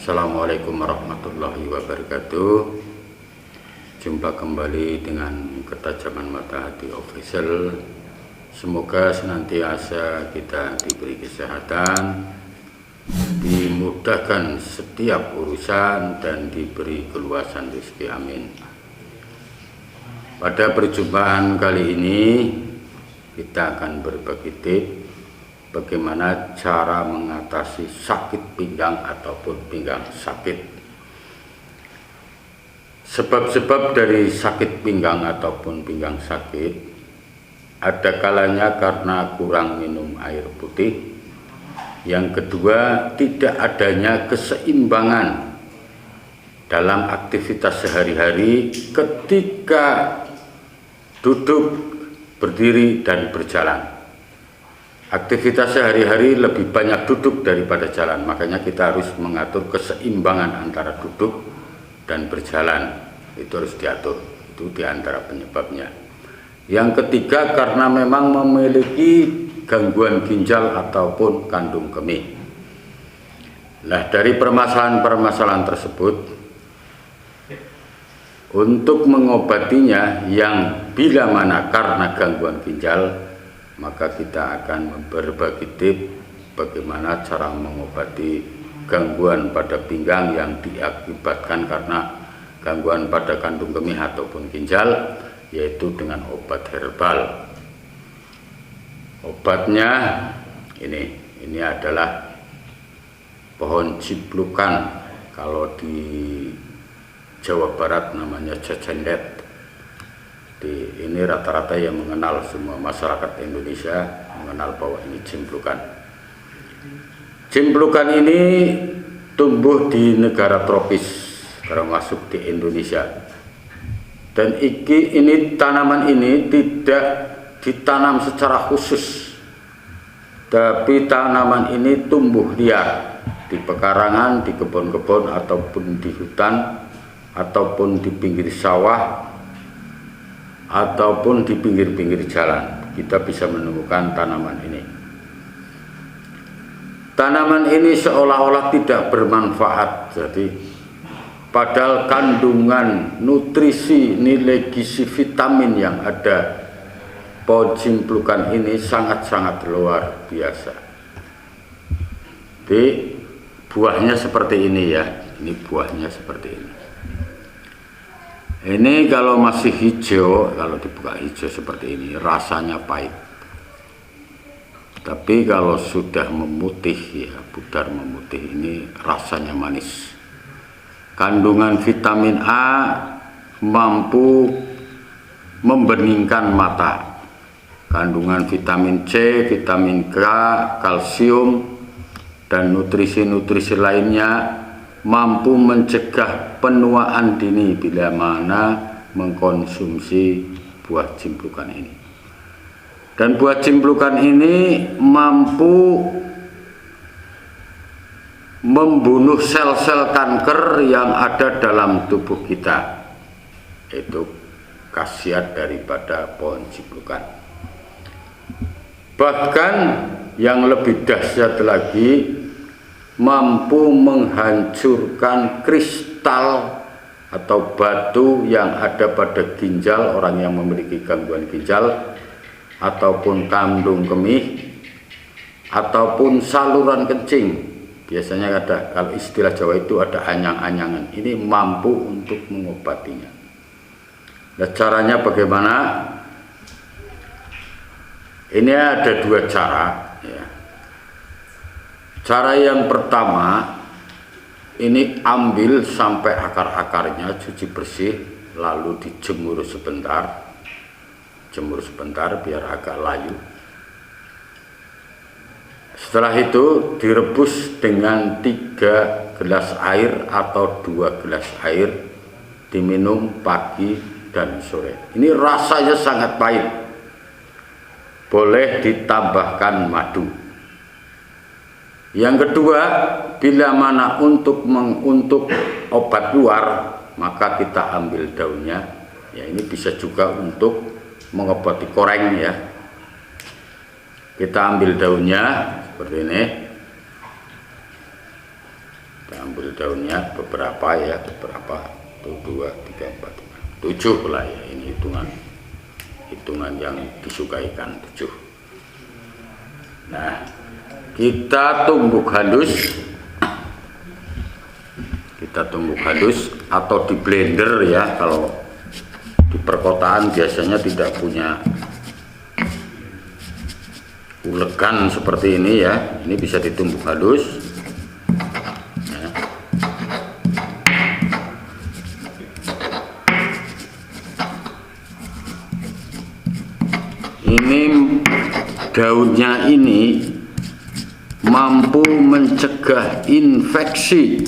Assalamualaikum warahmatullahi wabarakatuh. Jumpa kembali dengan Ketajaman Mata Hati Official. Semoga senantiasa kita diberi kesehatan, dimudahkan setiap urusan, dan diberi keluasan rezeki. Amin. Pada perjumpaan kali ini kita akan berbagi tips bagaimana cara mengatasi sakit pinggang ataupun pinggang sakit. Sebab-sebab dari sakit pinggang ataupun pinggang sakit ada kalanya karena kurang minum air putih. Yang kedua, tidak adanya keseimbangan dalam aktivitas sehari-hari ketika duduk, berdiri, dan berjalan. Aktivitas sehari-hari lebih banyak duduk daripada jalan, makanya kita harus mengatur keseimbangan antara duduk dan berjalan. Itu harus diatur, itu diantara penyebabnya. Yang ketiga, karena memang memiliki gangguan ginjal ataupun kandung kemih. Nah, dari permasalahan-permasalahan tersebut, untuk mengobatinya yang bila mana karena gangguan ginjal, maka kita akan berbagi tips bagaimana cara mengobati gangguan pada pinggang yang diakibatkan karena gangguan pada kandung kemih ataupun ginjal, yaitu dengan obat herbal. Obatnya ini adalah pohon cimplukan, kalau di Jawa Barat namanya jajandet. Ini rata-rata yang mengenal, semua masyarakat Indonesia mengenal bahwa ini cimplukan. Cimplukan ini tumbuh di negara tropis, termasuk di Indonesia. Dan ini tanaman ini tidak ditanam secara khusus, tapi tanaman ini tumbuh liar di pekarangan, di kebun-kebun, ataupun di hutan, ataupun di pinggir sawah, ataupun di pinggir-pinggir jalan. Kita bisa menemukan tanaman ini. Tanaman ini seolah-olah tidak bermanfaat, jadi padahal kandungan nutrisi, nilai gizi, vitamin yang ada pohon cimplukan ini sangat-sangat luar biasa. Jadi buahnya seperti ini ya, ini buahnya seperti ini. Ini kalau masih hijau, kalau dibuka hijau seperti ini, rasanya pahit. Tapi kalau sudah memutih ya, pudar memutih, ini rasanya manis. Kandungan vitamin A mampu membeningkan mata. Kandungan vitamin C, vitamin K, kalsium, dan nutrisi-nutrisi lainnya mampu mencegah penuaan dini bila mana mengkonsumsi buah cimplukan ini. Dan buah cimplukan ini mampu membunuh sel-sel kanker yang ada dalam tubuh kita. Itu khasiat daripada pohon cimplukan. Bahkan yang lebih dahsyat lagi, mampu menghancurkan kristal atau batu yang ada pada ginjal orang yang memiliki gangguan ginjal, ataupun kandung kemih, ataupun saluran kencing. Biasanya ada, kalau istilah Jawa itu ada anyang-anyangan. Ini mampu untuk mengobatinya. Nah, caranya bagaimana? Ini ada dua cara ya. Cara yang pertama, ini ambil sampai akar-akarnya, cuci bersih, lalu dijemur sebentar. Jemur sebentar biar agak layu. Setelah itu direbus dengan 3 gelas air atau 2 gelas air, diminum pagi dan sore. Ini rasanya sangat pahit. Boleh ditambahkan madu. Yang kedua, bila mana untuk obat luar, maka kita ambil daunnya. Ya, ini bisa juga untuk mengobati koreng ya. Kita ambil daunnya seperti ini. Kita ambil daun-daunnya beberapa ya, beberapa, 1, 2, 3, 4, 7 lah ya. Ini hitungan yang disukaikan 7. Nah, kita tumbuk halus, atau di blender ya. Kalau di perkotaan biasanya tidak punya ulekan seperti ini ya, ini bisa ditumbuk halus ya. Ini daunnya ini mampu mencegah infeksi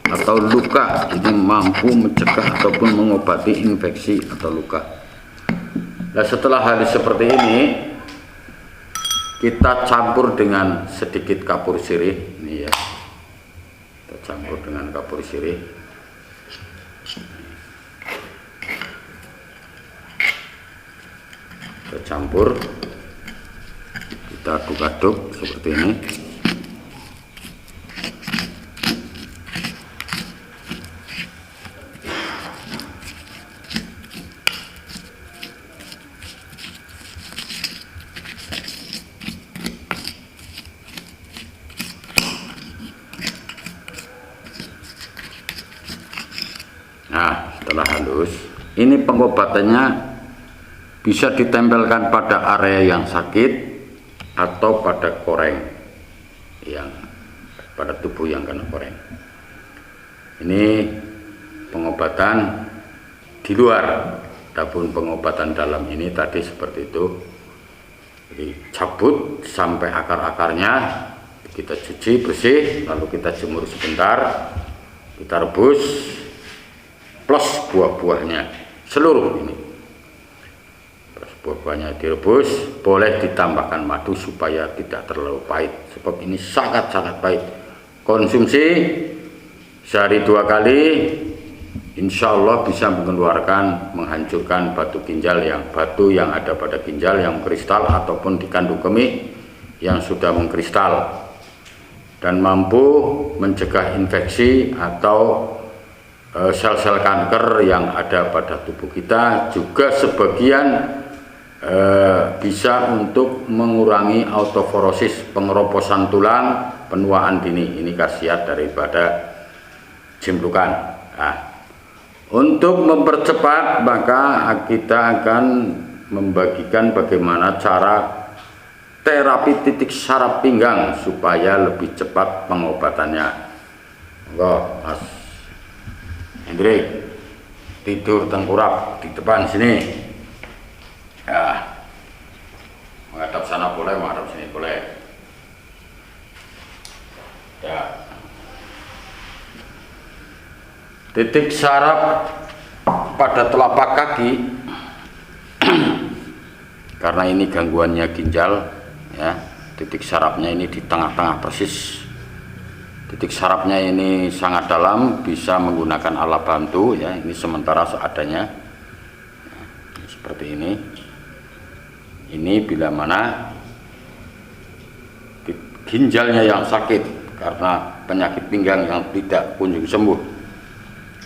atau luka. Ini mampu mencegah ataupun mengobati infeksi atau luka. Nah, setelah halus seperti ini, kita campur dengan sedikit kapur sirih ini ya. Kita campur dengan kapur sirih. Kita campur, kita aduk-aduk seperti ini. Nah, setelah halus, ini pengobatannya bisa ditempelkan pada area yang sakit atau pada koreng, yang pada tubuh yang kena koreng. Ini pengobatan di luar. Adapun pengobatan dalam ini tadi seperti itu. Jadi cabut sampai akar-akarnya, kita cuci bersih, lalu kita jemur sebentar, kita rebus plus buah-buahnya seluruh ini. Plus buah-buahnya direbus, boleh ditambahkan madu supaya tidak terlalu pahit, sebab ini sangat-sangat pahit. Konsumsi sehari 2 kali, insya Allah bisa mengeluarkan, menghancurkan batu yang ada pada ginjal yang kristal ataupun dikandung kemih yang sudah mengkristal, dan mampu mencegah infeksi atau sel-sel kanker yang ada pada tubuh kita. Juga sebagian bisa untuk mengurangi autoforosis, pengeroposan tulang, penuaan dini. Ini khasiat daripada jemblukan. Nah, untuk mempercepat, maka kita akan membagikan bagaimana cara terapi titik saraf pinggang supaya lebih cepat pengobatannya. Mas Hendrik, tidur tengkurap di depan sini ya, menghadap sana boleh, menghadap sini boleh ya. Titik saraf pada telapak kaki karena ini gangguannya ginjal ya, titik sarafnya ini di tengah-tengah persis. Titik sarafnya ini sangat dalam, bisa menggunakan alat bantu ya. Ini sementara seadanya ya, seperti ini. Ini bila mana ginjalnya yang sakit karena penyakit pinggang yang tidak kunjung sembuh.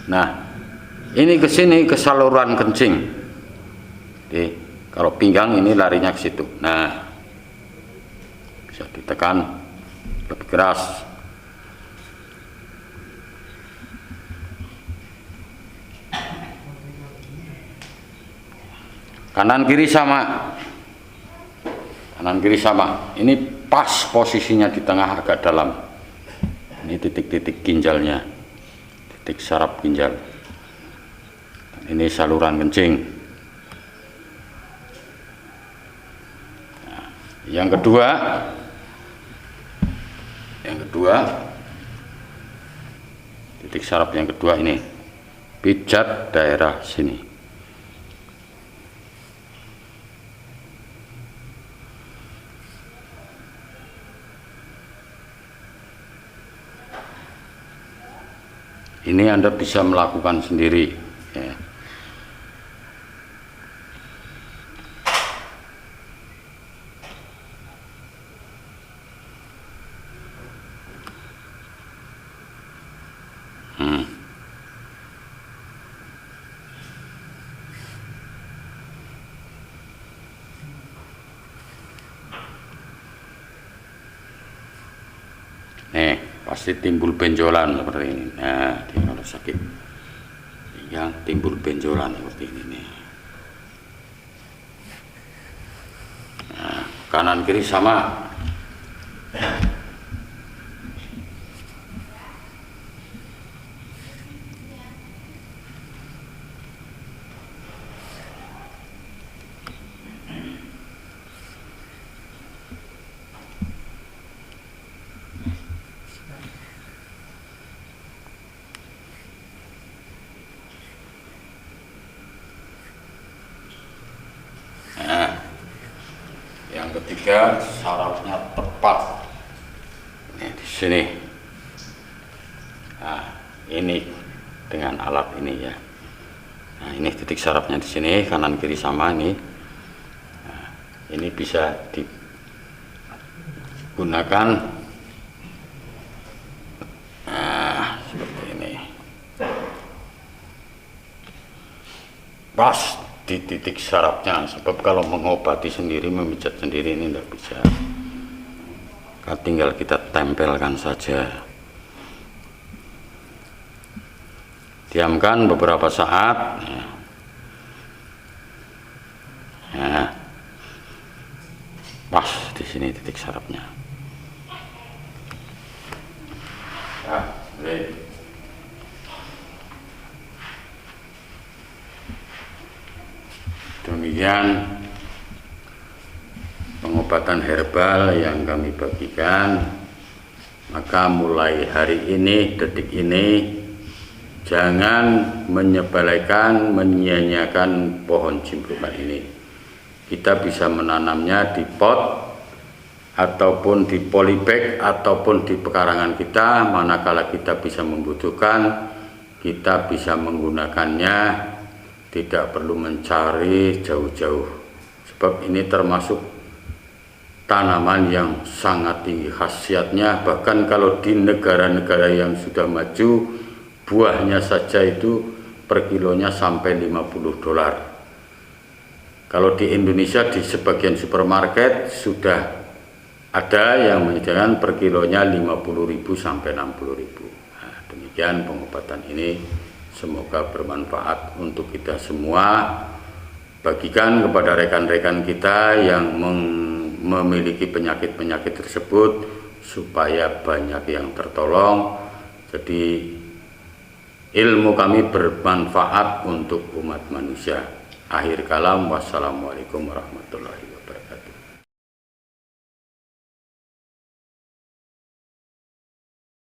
Nah, ini ke sini ke saluran kencing. Jadi, kalau pinggang ini larinya ke situ. Nah, bisa ditekan lebih keras. Kanan kiri sama, kanan kiri sama. Ini pas posisinya di tengah agak dalam. Ini titik-titik ginjalnya, titik saraf ginjal. Ini saluran kencing. Nah, yang kedua, titik saraf yang kedua ini, pijat daerah sini. Ini Anda bisa melakukan sendiri ya. pasti timbul benjolan seperti ini. Nah, dia kalau sakit yang timbul benjolan seperti ini nih. Nah, kanan kiri sama. Nah, yang ketiga sarafnya tepat. Ini di sini. Nah, ini dengan alat ini ya. Nah, ini titik sarafnya di sini, kanan kiri sama ini. Nah, ini bisa digunakan. Nah, seperti ini. Pas di titik sarafnya, sebab kalau mengobati sendiri, memijat sendiri ini tidak bisa. Tinggal kita tempelkan saja. Diamkan beberapa saat. Nah, pas di sini titik sarafnya. Nah, demikian pengobatan herbal yang kami bagikan. Maka mulai hari ini, detik ini, jangan menyepelekan, menyia-nyiakan pohon cimbrukan ini. Kita bisa menanamnya di pot ataupun di polybag ataupun di pekarangan kita. Manakala kita bisa membutuhkan, kita bisa menggunakannya, tidak perlu mencari jauh-jauh. Sebab ini termasuk tanaman yang sangat tinggi khasiatnya. Bahkan kalau di negara-negara yang sudah maju, buahnya saja itu per kilonya sampai $50. Kalau di Indonesia di sebagian supermarket sudah ada yang menyediakan per kilonya 50.000 sampai 60.000. Nah, demikian pengobatan ini, semoga bermanfaat untuk kita semua. Bagikan kepada rekan-rekan kita yang memiliki penyakit-penyakit tersebut supaya banyak yang tertolong. Jadi ilmu kami bermanfaat untuk umat manusia. Akhir kalam, wassalamualaikum warahmatullahi wabarakatuh.